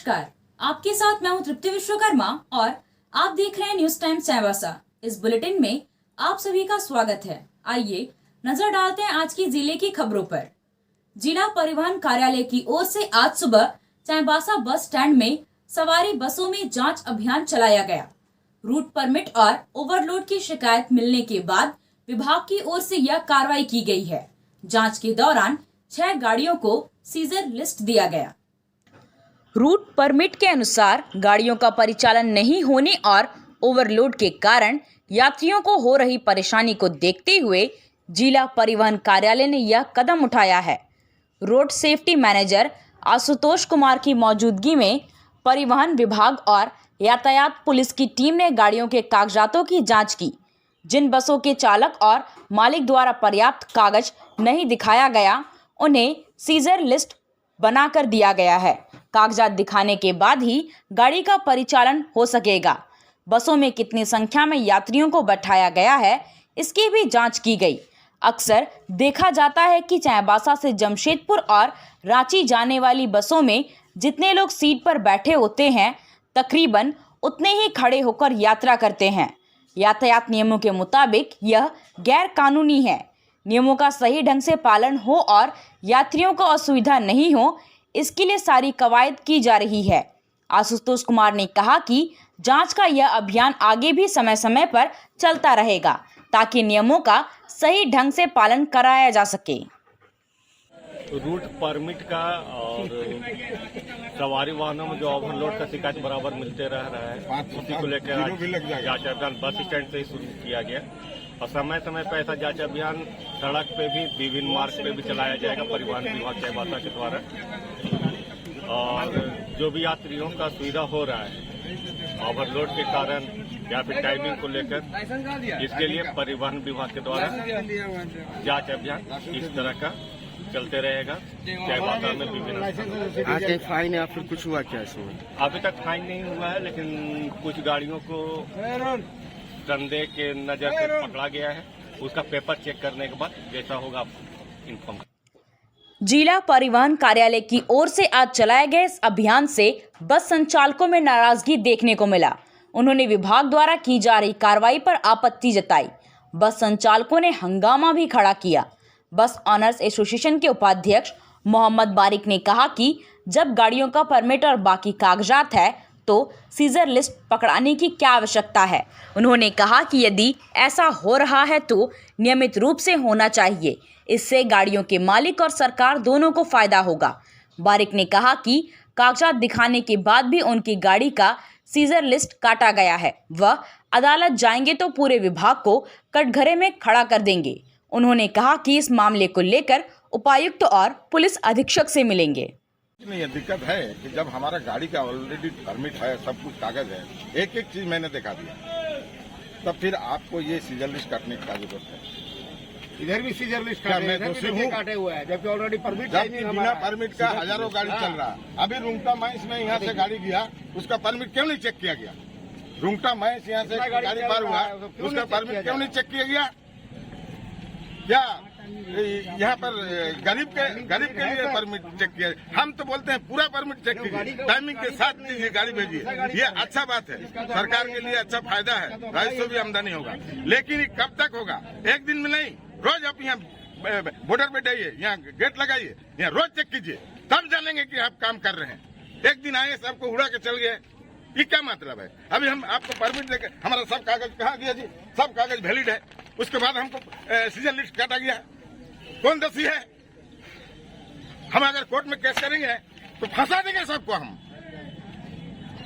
नमस्कार, आपके साथ मैं हूं तृप्ति विश्वकर्मा और आप देख रहे हैं न्यूज टाइम चाईबासा। इस बुलेटिन में आप सभी का स्वागत है। आइए नजर डालते हैं आज की जिले की खबरों पर। जिला परिवहन कार्यालय की ओर से आज सुबह चाईबासा बस स्टैंड में सवारी बसों में जांच अभियान चलाया गया। रूट परमिट और ओवरलोड की शिकायत मिलने के बाद विभाग की ओर से यह कार्रवाई की गई है। जांच के दौरान 6 गाड़ियों को सीजर लिस्ट दिया गया। रूट परमिट के अनुसार गाड़ियों का परिचालन नहीं होने और ओवरलोड के कारण यात्रियों को हो रही परेशानी को देखते हुए जिला परिवहन कार्यालय ने यह कदम उठाया है। Road safety manager Ashutosh Kumar की मौजूदगी में परिवहन विभाग और यातायात पुलिस की टीम ने गाड़ियों के कागजातों की जांच की। जिन बसों के चालक और मालिक द्वारा पर्याप्त कागज नहीं दिखाया गया, उन्हें सीजर लिस्ट बना कर दिया गया है। कागजात दिखाने के बाद ही गाड़ी का परिचालन हो सकेगा। बसों में कितनी संख्या में यात्रियों को बैठाया गया है, इसकी भी जांच की गई। अक्सर देखा जाता है कि चाईबासा से जमशेदपुर और रांची जाने वाली बसों में जितने लोग सीट पर बैठे होते हैं, तकरीबन उतने ही खड़े होकर यात्रा करते हैं। यातायात नियमों के मुताबिक यह गैर कानूनी है। नियमों का सही ढंग से पालन हो और यात्रियों को असुविधा नहीं हो, इसके लिए सारी कवायद की जा रही है। आशुतोष कुमार ने कहा कि जांच का यह अभियान आगे भी समय समय पर चलता रहेगा ताकि नियमों का सही ढंग से पालन कराया जा सके। रूट परमिट का और सवारी वाहनों में जो ओवरलोड का शिकायत बराबर मिलते रह रहा है, उसी को लेकर आज जांच अभियान बस स्टैंड से ही शुरू किया गया और समय समय पर ऐसा जांच अभियान सड़क पे भी विभिन्न मार्ग पे भी चलाया जाएगा परिवहन विभाग चाईबासा के द्वारा। और जो भी यात्रियों का सुविधा हो रहा है ओवरलोड के कारण या फिर टाइमिंग को लेकर, इसके लिए परिवहन विभाग के द्वारा जांच अभियान इस तरह का चलते रहेगा। चाईबासा में विभिन्न आगे फाइन या फिर कुछ हुआ क्या इसमें? अभी तक फाइन नहीं हुआ है, लेकिन कुछ गाड़ियों को संदेह के नजर से पकड़ा गया है। उसका पेपर चेक करने के बाद जैसा होगा आपको इन्फॉर्म। जिला परिवहन कार्यालय की ओर से आज चलाए गए इस अभियान से बस संचालकों में नाराजगी देखने को मिला। उन्होंने विभाग द्वारा की जा रही कार्रवाई पर आपत्ति जताई। बस संचालकों ने हंगामा भी खड़ा किया। बस ऑनर्स एसोसिएशन के उपाध्यक्ष मोहम्मद बारिक ने कहा कि जब गाड़ियों का परमिट और बाकी कागजात है तो सीजर लिस्ट पकड़ाने की क्या आवश्यकता है। उन्होंने कहा कि यदि ऐसा हो रहा है तो नियमित रूप से होना चाहिए। इससे गाड़ियों के मालिक और सरकार दोनों को फायदा होगा। बारिक ने कहा कि कागजात दिखाने के बाद भी उनकी गाड़ी का सीजर लिस्ट काटा गया है। वह अदालत जाएंगे तो पूरे विभाग को कटघरे में खड़ा कर देंगे। उन्होंने कहा कि इस मामले को लेकर उपायुक्त और पुलिस अधीक्षक से मिलेंगे। नहीं, ये दिक्कत है कि जब हमारा गाड़ी का ऑलरेडी परमिट है, सब कुछ कागज है, एक एक चीज मैंने दिखा दिया, तब फिर आपको ये सीजर लिस्ट काटने की जरूरत है। इधर भी सीजर लिस्ट काटे हुआ है, जबकि ऑलरेडी परमिट जबकि बिना परमिट का हजारों गाड़ी चल रहा है। अभी रुंगटा माइंस में यहाँ से गाड़ी गया, उसका परमिट क्यों नहीं चेक किया गया? रुंगटा माइंस यहाँ से गाड़ी पार हुआ, उसका परमिट क्यों नहीं चेक किया गया? क्या यहाँ पर गरीब के लिए परमिट चेक किया? हम तो बोलते हैं पूरा परमिट चेक कीजिए, टाइमिंग के साथ दीजिए, गाड़ी भेजिए। ये अच्छा बात है, सरकार के लिए अच्छा फायदा है, राजस्व भी आमदनी होगा। लेकिन ये कब तक होगा? एक दिन में नहीं, रोज आप यहाँ बॉर्डर पे जाइए, यहाँ गेट लगाइए, यहाँ रोज चेक कीजिए, तब जानेंगे कि आप काम कर रहे हैं। एक दिन आए सबको उड़ा के चल गए, ये क्या मतलब है? अभी हम आपको परमिट देकर हमारा सब कागज कहाँ गया जी? सब कागज वैलिड है, उसके बाद हमको सीजर लिस्ट काटा गया। कौन दोषी है? हम अगर कोर्ट में केस करेंगे तो फंसा देंगे सबको, हम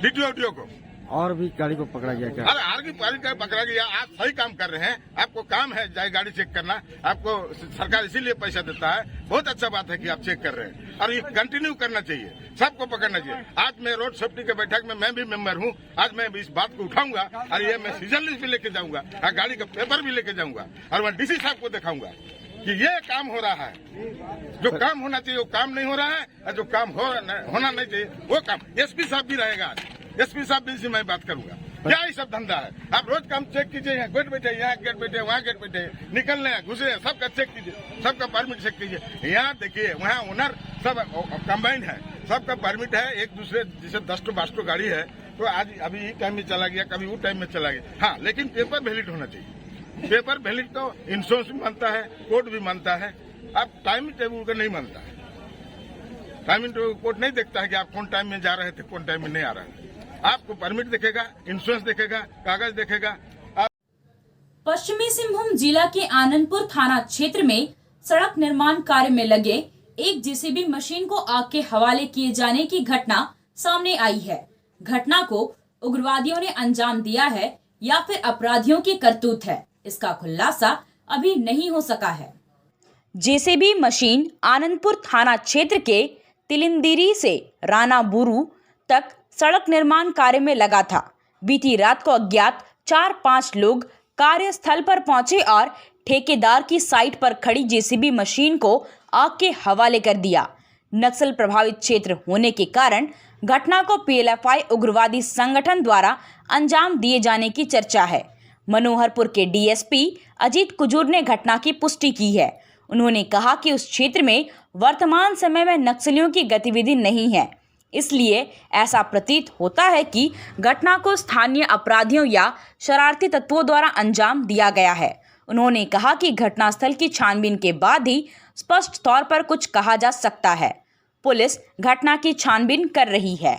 डीटीओ को। और भी गाड़ी को पकड़ा गया क्या? अरे आगे गाड़ी का पकड़ा गया। आप सही काम कर रहे हैं, आपको काम है जाए गाड़ी चेक करना, आपको सरकार इसीलिए पैसा देता है। बहुत अच्छा बात है कि आप चेक कर रहे हैं और ये कंटिन्यू करना चाहिए, सबको पकड़ना चाहिए। आज मैं रोड सेफ्टी के बैठक में मैं भी मेंबर हूँ। आज मैं इस बात को उठाऊंगा और ये मैं सीजर लिस्ट भी लेके जाऊंगा और गाड़ी का पेपर भी लेके जाऊंगा और मैं डीसी साहब को दिखाऊंगा कि ये काम हो रहा है, जो काम होना चाहिए वो काम नहीं हो रहा है, और जो काम होना नहीं चाहिए वो काम। एसपी साहब भी रहेगा आज, एसपी साहब भी से मैं बात करूंगा। क्या ये सब धंधा है? आप रोज काम चेक कीजिए, यहाँ गेट बैठे, यहाँ गेट बैठे, वहाँ गेट बैठे, निकलने हैं घुसे, सबका चेक कीजिए, सबका परमिट चेक कीजिए। यहाँ देखिए, वहाँ ओनर सब कंबाइंड है, सबका परमिट है। एक दूसरे जैसे 10 to 12 गाड़ी है तो आज अभी ई टाइम में चला गया, कभी वो टाइम में चला गया। हाँ, लेकिन पेपर वैलिड होना चाहिए। पेपर वैलिड तो इंश्योरेंस भी मानता है, कोर्ट भी मानता है। अब टाइम टेबल का नहीं मानता है। टाइम टेबल कोर्ट नहीं देखता है कि आप कौन टाइम में जा रहे थे, कौन टाइम में नहीं आ रहे थे। आपको परमिट देखेगा, इंश्योरेंस देखेगा, कागज देखेगा। पश्चिमी सिंहभूम जिला के आनंदपुर थाना क्षेत्र में सड़क निर्माण कार्य में लगे एक जेसीबी मशीन को आग के हवाले किए जाने की घटना सामने आई है। घटना को उग्रवादियों ने अंजाम दिया है या फिर अपराधियों की करतूत है, इसका खुलासा अभी नहीं हो सका है। जेसीबी मशीन आनंदपुर थाना क्षेत्र के तिलिंदिरी से राना बुरू तक सड़क निर्माण कार्य में लगा था। बीती रात को अज्ञात 4-5 लोग कार्यस्थल पर पहुंचे और ठेकेदार की साइट पर खड़ी जेसीबी मशीन को आग के हवाले कर दिया। नक्सल प्रभावित क्षेत्र होने के कारण घटना को पीएलएफआई उग्रवादी संगठन द्वारा अंजाम दिए जाने की चर्चा है। मनोहरपुर के डीएसपी अजीत कुजूर ने घटना की पुष्टि की है। उन्होंने कहा कि उस क्षेत्र में वर्तमान समय में नक्सलियों की गतिविधि नहीं है, इसलिए ऐसा प्रतीत होता है कि घटना को स्थानीय अपराधियों या शरारती तत्वों द्वारा अंजाम दिया गया है। उन्होंने कहा कि घटनास्थल की छानबीन के बाद ही स्पष्ट तौर पर कुछ कहा जा सकता है। पुलिस घटना की छानबीन कर रही है।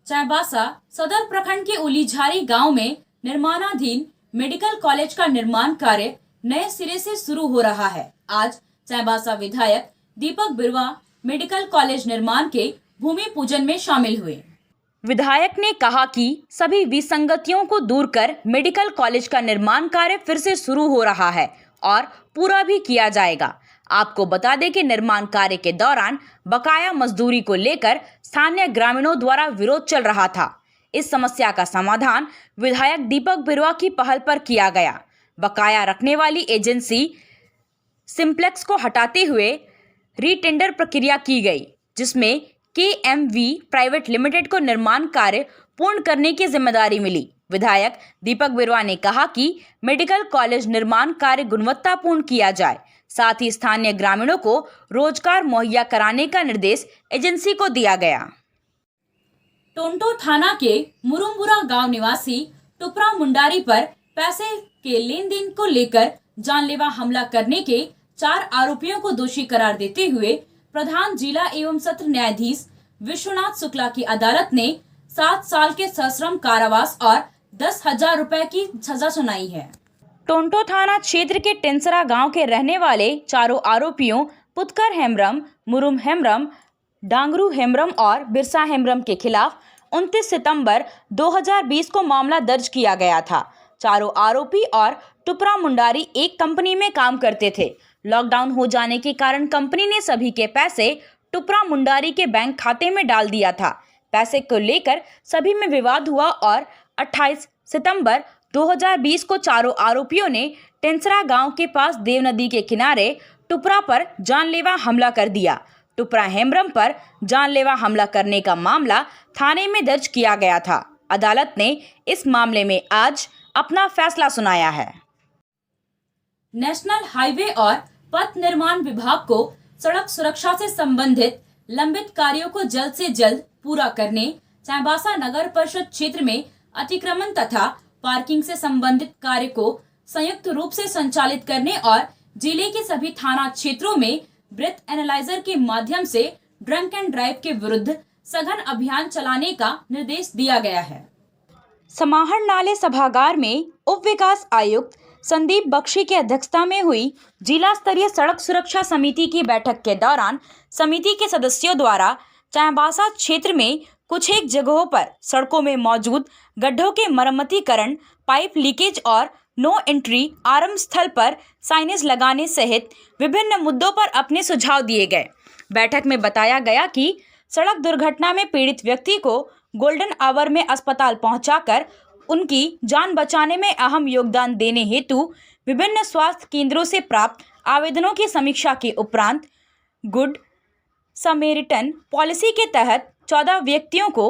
चाईबासा सदर प्रखंड के उलीझारी गांव में निर्माणाधीन मेडिकल कॉलेज का निर्माण कार्य नए सिरे से शुरू हो रहा है। आज चाईबासा विधायक दीपक बिरुवा मेडिकल कॉलेज निर्माण के भूमि पूजन में शामिल हुए। विधायक ने कहा कि सभी विसंगतियों को दूर कर मेडिकल कॉलेज का निर्माण कार्य फिर से शुरू हो रहा है और पूरा भी किया जाएगा। आपको बता दें कि निर्माण कार्य के दौरान बकाया मजदूरी को लेकर स्थानीय ग्रामीणों द्वारा विरोध चल रहा था। इस समस्या का समाधान विधायक दीपक बिरुवा की पहल पर किया गया। बकाया रखने वाली एजेंसी सिंप्लेक्स को हटाते हुए रीटेंडर प्रक्रिया की गई, जिसमें KMV प्राइवेट लिमिटेड को निर्माण कार्य पूर्ण करने की जिम्मेदारी मिली। विधायक दीपक बिरुवा ने कहा कि मेडिकल कॉलेज निर्माण कार्य गुणवत्तापूर्ण किया जाए, साथ ही स्थानीय ग्रामीणों को रोजगार मुहैया कराने का निर्देश एजेंसी को दिया गया। टोंटो थाना के मुरुम्बुरा गांव निवासी टुपरा मुंडारी पर पैसे के लेन देन को लेकर जानलेवा हमला करने के 4 आरोपियों को दोषी करार देते हुए प्रधान जिला एवं सत्र न्यायाधीश विश्वनाथ शुक्ला की अदालत ने 7 साल के सश्रम कारावास और 10,000 रुपए की सजा सुनाई है। टोंटो थाना क्षेत्र के टेंसरा गांव के रहने वाले चारों आरोपियों पुतकर हेम्ब्रम, मुरुम हेम्ब्रम, डांगरू हेम्ब्रम और बिरसा हेम्ब्रम के खिलाफ 29 सितंबर 2020 को मामला दर्ज किया गया था। चारों आरोपी और टुपरा मुंडारी एक कंपनी में काम करते थे। लॉकडाउन हो जाने के कारण कंपनी ने सभी के पैसे टुपरा मुंडारी के बैंक खाते में डाल दिया था। पैसे को लेकर सभी में विवाद हुआ और 28 सितंबर 2020 को चारों आरोपियों ने टेंसरा गांव के पास देव नदी के किनारे टुपरा पर जानलेवा हमला कर दिया। टुपरा हेम्ब्रम पर जानलेवा हमला करने का मामला थाने में दर्ज किया गया था। अदालत ने इस मामले में आज अपना फैसला सुनाया है। नेशनल हाईवे और पथ निर्माण विभाग को सड़क सुरक्षा से संबंधित लंबित कार्यों को जल्द से जल्द पूरा करने, चाईबासा नगर परिषद क्षेत्र में अतिक्रमण तथा पार्किंग से संबंधित कार्य को संयुक्त रूप से संचालित करने और जिले के सभी थाना क्षेत्रों में ब्रेथ एनालाइजर के माध्यम से ड्रंक एंड ड्राइव के विरुद्ध सघन अभियान चलाने का निर्देश दिया गया है। समाहर नाले सभागार में उप विकास आयुक्त संदीप बख्शी की अध्यक्षता में हुई जिला स्तरीय सड़क सुरक्षा समिति की बैठक के दौरान समिति के सदस्यों द्वारा चाईबासा क्षेत्र में कुछ एक जगहों पर सड़कों में मौजूद गड्ढों के मरम्मतीकरण, पाइप लीकेज और नो एंट्री आरंभ स्थल पर साइनेज लगाने सहित विभिन्न मुद्दों पर अपने सुझाव दिए गए। बैठक में बताया गया कि सड़क दुर्घटना में पीड़ित व्यक्ति को गोल्डन आवर में अस्पताल पहुंचाकर उनकी जान बचाने में अहम योगदान देने हेतु विभिन्न स्वास्थ्य केंद्रों से प्राप्त आवेदनों की समीक्षा के उपरांत गुड समैरिटन पॉलिसी के तहत 14 व्यक्तियों को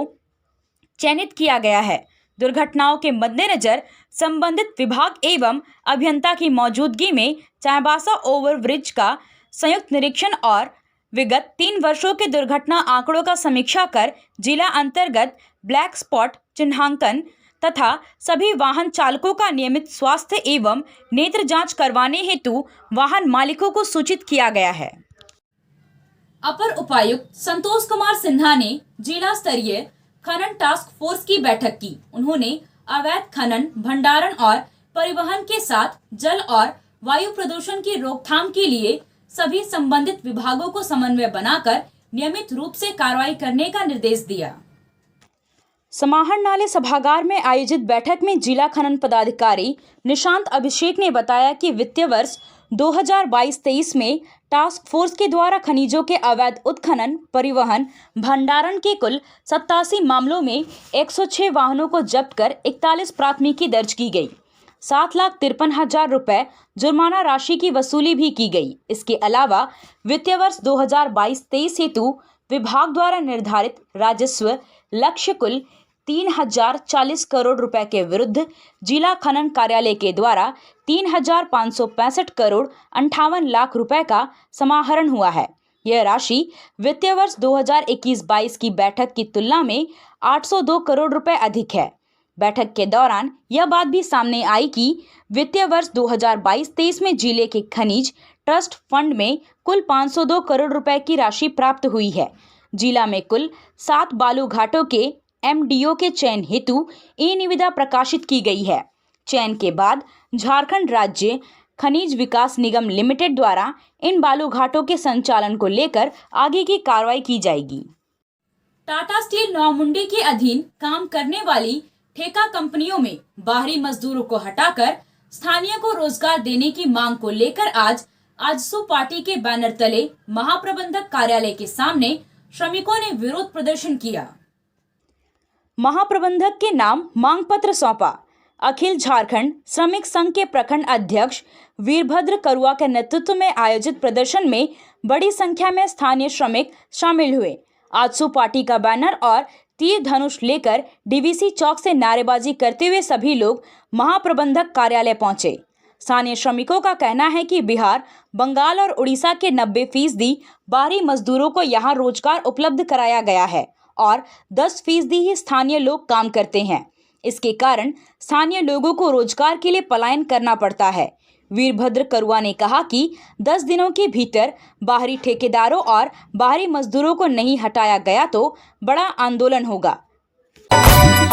चयनित किया गया है। दुर्घटनाओं के मद्देनजर संबंधित विभाग एवं अभियंता की मौजूदगी में चाईबासा ओवरब्रिज का संयुक्त निरीक्षण और विगत 3 वर्षों के दुर्घटना आंकड़ों का समीक्षा कर जिला अंतर्गत ब्लैक स्पॉट चिन्हांकन तथा सभी वाहन चालकों का नियमित स्वास्थ्य एवं नेत्र जांच करवाने हेतु वाहन मालिकों को सूचित किया गया है। अपर उपायुक्त संतोष कुमार सिन्हा ने जिला स्तरीय खनन टास्क फोर्स की बैठक की। उन्होंने अवैध खनन, भंडारण और परिवहन के साथ जल और वायु प्रदूषण की रोकथाम के लिए सभी संबंधित विभागों को समन्वय बनाकर नियमित रूप से कार्रवाई करने का निर्देश दिया। समाहरणालय सभागार में आयोजित बैठक में जिला खनन पदाधिकारी निशांत अभिषेक ने बताया कि वित्तीय वर्ष 2022-23 में टास्क फोर्स के द्वारा खनिजों के अवैध उत्खनन, परिवहन, भंडारण के कुल 87 मामलों में 106 वाहनों को जब्त कर 41 प्राथमिकी दर्ज की गई। 7,53,000 रुपए जुर्माना राशि की वसूली भी की गई। इसके अलावा वित्तीय वर्ष 2022-23 हेतु विभाग द्वारा निर्धारित राजस्व लक्ष्य कुल 3,040 करोड़ रुपए के विरुद्ध जिला खनन कार्यालय के द्वारा 3,565 करोड़ 58 लाख रुपए का समाहरण हुआ है। यह राशि वित्तीय वर्ष 2021-22 की बैठक की तुलना में 802 करोड़ रुपए अधिक है। बैठक के दौरान यह बात भी सामने आई कि वित्तीय वर्ष 2022-23 में जिले के खनिज ट्रस्ट फंड में कुल 502 करोड़ रुपए की राशि प्राप्त हुई है। जिला में कुल 7 बालू घाटों के MDO के चयन हेतु निविदा प्रकाशित की गई है। चयन के बाद झारखंड राज्य खनिज विकास निगम लिमिटेड द्वारा इन बालू घाटों के संचालन को लेकर आगे की कार्रवाई की जाएगी। टाटा स्टील नौमुंडी के अधीन काम करने वाली ठेका कंपनियों में बाहरी मजदूरों को हटाकर स्थानीय को रोजगार देने की मांग को लेकर आज आजसू पार्टी के बैनर तले महाप्रबंधक कार्यालय के सामने श्रमिकों ने विरोध प्रदर्शन किया। महाप्रबंधक के नाम मांग पत्र सौंपा। अखिल झारखंड श्रमिक संघ के प्रखंड अध्यक्ष वीरभद्र करुआ के नेतृत्व में आयोजित प्रदर्शन में बड़ी संख्या में स्थानीय श्रमिक शामिल हुए। आजसू पार्टी का बैनर और तीर धनुष लेकर DVC चौक से नारेबाजी करते हुए सभी लोग महाप्रबंधक कार्यालय पहुंचे। स्थानीय श्रमिकों का कहना है कि बिहार, बंगाल और उड़ीसा के 90% बाहरी मजदूरों को यहां रोजगार उपलब्ध कराया गया है और 10% ही स्थानीय लोग काम करते हैं। इसके कारण स्थानीय लोगों को रोजगार के लिए पलायन करना पड़ता है। वीरभद्र करुआ ने कहा कि 10 दिनों के भीतर बाहरी ठेकेदारों और बाहरी मजदूरों को नहीं हटाया गया तो बड़ा आंदोलन होगा।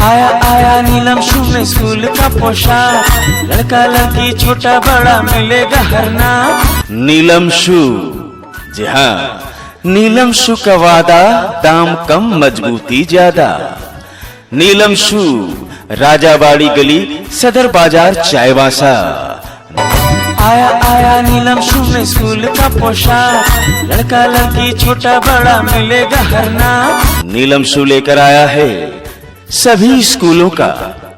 आया आया नीलम शू में स्कूल का पोशाक, लड़का लड़की छोटा बड़ा मिलेगा हर नाम। नीलम शू, जी हाँ, नीलम शू का वादा, दाम कम मजबूती ज्यादा। नीलम शू, राजाबाड़ी गली, सदर बाजार, चायवासा। आया आया नीलम शू में स्कूल का पोशाक, लड़का लड़की छोटा बड़ा मिलेगा हर नाम। नीलम शू लेकर आया है सभी स्कूलों का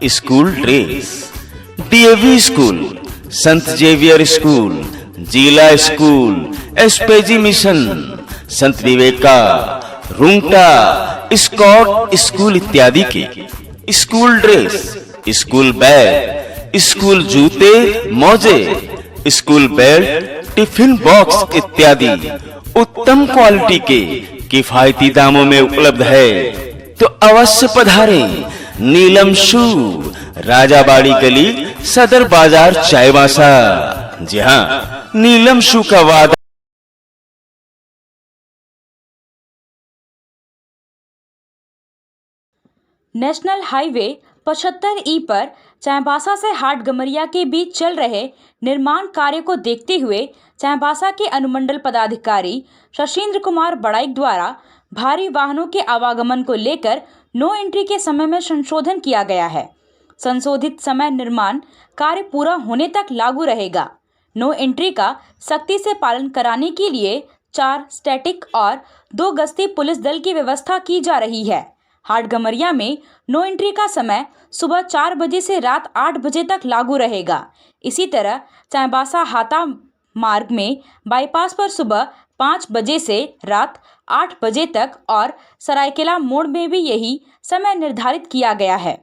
स्कूल ड्रेस। DAV स्कूल, संत जेवियर स्कूल, जिला स्कूल, SPG मिशन, संत विवेका, रुंगटा, स्कॉट स्कूल इत्यादि के school dress, school bag, school जूते, मोजे, स्कूल बेल्ट, टिफिन बॉक्स इत्यादि उत्तम क्वालिटी के किफायती दामों में उपलब्ध है, तो अवश्य पधारें। नीलम शू, राजाबाड़ी गली, सदर बाजार, चायवासा। जी हाँ, नीलम शू का वादा। नेशनल हाईवे 75E पर चाईबासा से हाटगमरिया के बीच चल रहे निर्माण कार्य को देखते हुए चाईबासा के अनुमंडल पदाधिकारी शशीन्द्र कुमार बड़ाइक द्वारा भारी वाहनों के आवागमन को लेकर नो एंट्री के समय में संशोधन किया गया है। संशोधित समय निर्माण कार्य पूरा होने तक लागू रहेगा। नो एंट्री का सख्ती से पालन कराने के लिए 4 स्टैटिक और 2 गश्ती पुलिस दल की व्यवस्था की जा रही है। हाटगमरिया में नो एंट्री का समय सुबह 4 बजे से रात 8 बजे तक लागू रहेगा। इसी तरह चाईबासा हाता मार्ग में बाईपास पर सुबह 5 बजे से रात 8 बजे तक और सरायकेला मोड़ में भी यही समय निर्धारित किया गया है।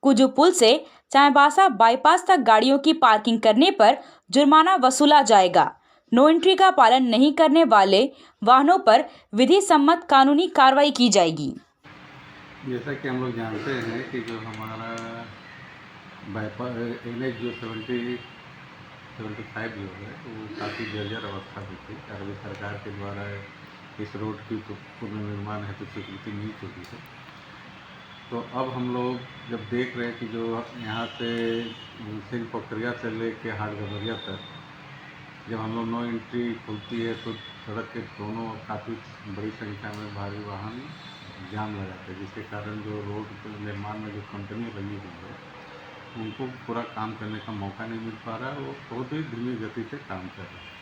कुजू पुल से चाईबासा बाईपास तक गाड़ियों की पार्किंग करने पर जुर्माना वसूला जाएगा। नो एंट्री का पालन नहीं करने वाले वाहनों पर विधि सम्मत कानूनी कार्रवाई की जाएगी। जैसा कि हम लोग जानते हैं कि जो हमारा बाईपास NH जो 75 जो है वो काफ़ी जर्जर अवस्था में थी। अरबी सरकार के द्वारा इस रोड की तो पुनर्निर्माण है तो स्वीकृति मिल चुकी है। तो अब हम लोग जब देख रहे हैं कि जो यहाँ से सिंध पोखरिया से लेके हाटगमरिया तक जब हम लोग नो एंट्री खुलती है तो सड़क के दोनों काफ़ी बड़ी संख्या में भारी वाहन जाम लगाते हैं, जिसके कारण जो रोड के निर्माण में जो कंपनी लगी हुई है उनको पूरा काम करने का मौका नहीं मिल पा रहा है। वो बहुत ही धीमी गति से काम कर रहे हैं।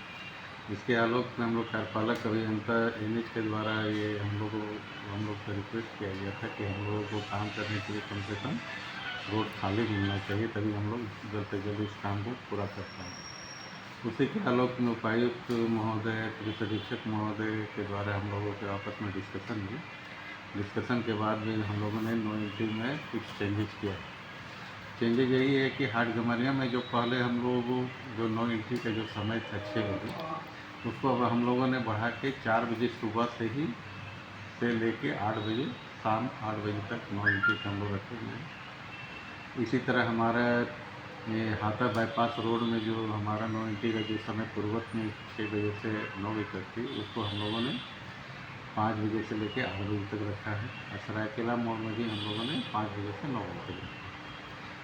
इसके आलोक में हम लोग कार्यपालक अभियंता NH के द्वारा ये हम लोग को रिक्वेस्ट किया गया था कि हम लोगों को काम करने के लिए कम से कम रोड खाली मिलना चाहिए, तभी हम लोग जल्द से जल्द इस काम को पूरा कर पाएँ। उसी के आलोक में उपायुक्त महोदय, पुलिस अधीक्षक महोदय के द्वारा हम लोगों के आपस में डिस्कशन के बाद में हम लोगों ने नो एंट्री में कुछ चेंजेस किया। चेंजेज यही है कि हाटगमरिया में जो पहले हम लोग जो नो एंट्री का जो समय था 6 बजे, उसको अब हम लोगों ने बढ़ा के 4 बजे सुबह से लेके 8 बजे शाम 8 बजे तक नो एंट्री का हम लोग रखे हुए हैं। इसी तरह हमारा ये हाथा बाईपास रोड में जो हमारा नो एंट्री का जो समय पूर्वत में 6 बजे से 9 बजे तक थी, उसको हम लोगों ने 5 बजे से लेकर 8 बजे तक रखा है। और सरायकेला मोड़ में भी हम लोगों ने 5 बजे से 9 बजे तक रखा है।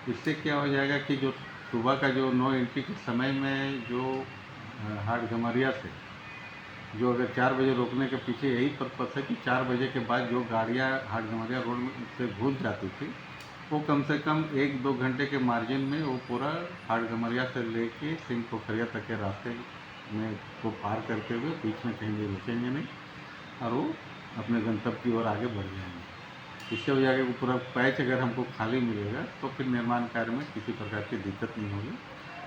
इससे क्या हो जाएगा कि जो सुबह का जो नो एंट्री के समय में जो हाटगमरिया से जो अगर 4 बजे रोकने के पीछे यही पर्पस है कि 4 बजे के बाद जो गाड़ियाँ हाटगमरिया रोड में से घुस जाती थी वो कम से कम 1-2 घंटे के मार्जिन में वो पूरा हाटगमरिया से लेके सिंध पोखरिया तक के रास्ते में को पार करते हुए बीच में कहीं भी रुकेंगे नहीं और वो अपने गंतव्य की ओर आगे बढ़ जाएंगे। इससे हो जाएगा कि पूरा पैच अगर हमको खाली मिलेगा तो फिर निर्माण कार्य में किसी प्रकार की दिक्कत नहीं होगी।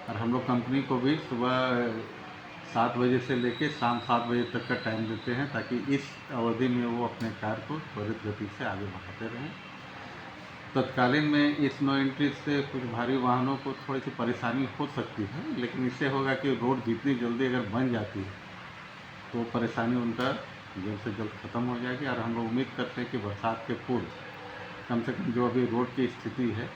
और हम लोग कंपनी को भी सुबह 7 बजे से लेकर शाम 7 बजे तक का टाइम देते हैं ताकि इस अवधि में वो अपने कार्य को त्वरित गति से आगे बढ़ाते रहें। तत्कालीन में इस नो एंट्री से कुछ भारी वाहनों को थोड़ी सी परेशानी हो सकती है, लेकिन इससे होगा कि रोड जितनी जल्दी अगर बन जाती है तो परेशानी उनका जल्द से जल्द ख़त्म हो जाएगी। और हम लोग उम्मीद करते हैं कि बरसात के पूर्व कम से कम जो अभी रोड की स्थिति है,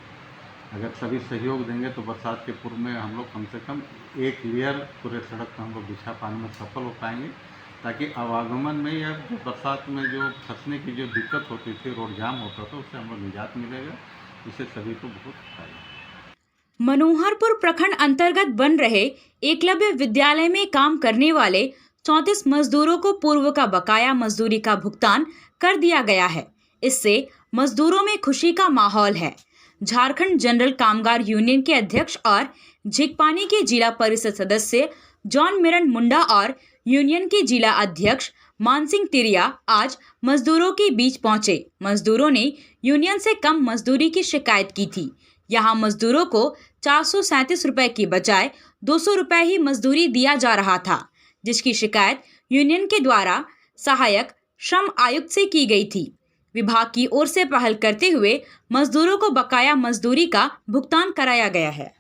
अगर सभी सहयोग देंगे तो बरसात के पूर्व में हम लोग कम से कम एक लेयर पूरे सड़क पर हम लोग बिछा पाने में सफल हो पाएंगे, ताकि आवागमन में या बरसात में जो फंसने की जो दिक्कत होती थी, रोड जाम होता था, उससे हम लोग निजात मिलेगा। इससे सभी को बहुत फायदा। मनोहरपुर प्रखंड अंतर्गत बन रहे एकलव्य विद्यालय में काम करने वाले 34 मजदूरों को पूर्व का बकाया मजदूरी का भुगतान कर दिया गया है। इससे मजदूरों में खुशी का माहौल है। झारखंड जनरल कामगार यूनियन के अध्यक्ष और झिकपानी के जिला परिषद सदस्य जॉन मिरन मुंडा और यूनियन के जिला अध्यक्ष मानसिंह तिरिया आज मजदूरों के बीच पहुंचे। मजदूरों ने यूनियन से कम मजदूरी की शिकायत की थी। यहां मजदूरों को 437 रुपए की बजाय 200 रुपए ही मजदूरी दिया जा रहा था, जिसकी शिकायत यूनियन के द्वारा सहायक श्रम आयुक्त से की गई थी। विभाग की ओर से पहल करते हुए मजदूरों को बकाया मजदूरी का भुगतान कराया गया है।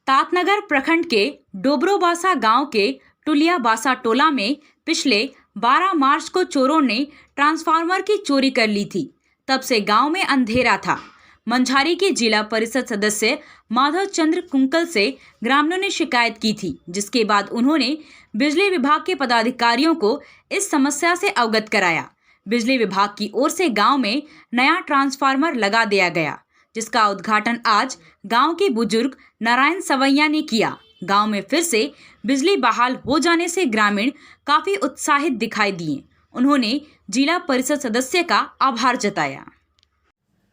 तातनगर प्रखंड के डोबरोबासा गांव के टुलियाबासा टोला में पिछले 12 मार्च को चोरों ने ट्रांसफार्मर की चोरी कर ली थी। तब से गांव में अंधेरा था। मंझारी के जिला परिषद सदस्य माधव चंद्र कुंकल से ग्रामीणों ने शिकायत की थी, जिसके बाद उन्होंने बिजली विभाग के पदाधिकारियों को इस समस्या से अवगत कराया। बिजली विभाग की ओर से गांव में नया ट्रांसफार्मर लगा दिया गया, जिसका उद्घाटन आज गांव के बुजुर्ग नारायण सवैया ने किया। गांव में फिर से बिजली बहाल हो जाने से ग्रामीण काफी उत्साहित दिखाई दिए। उन्होंने जिला परिषद सदस्य का आभार जताया।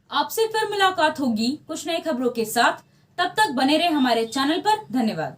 आपसे फिर मुलाकात होगी कुछ नई खबरों के साथ। तब तक बने रहे हमारे चैनल पर। धन्यवाद।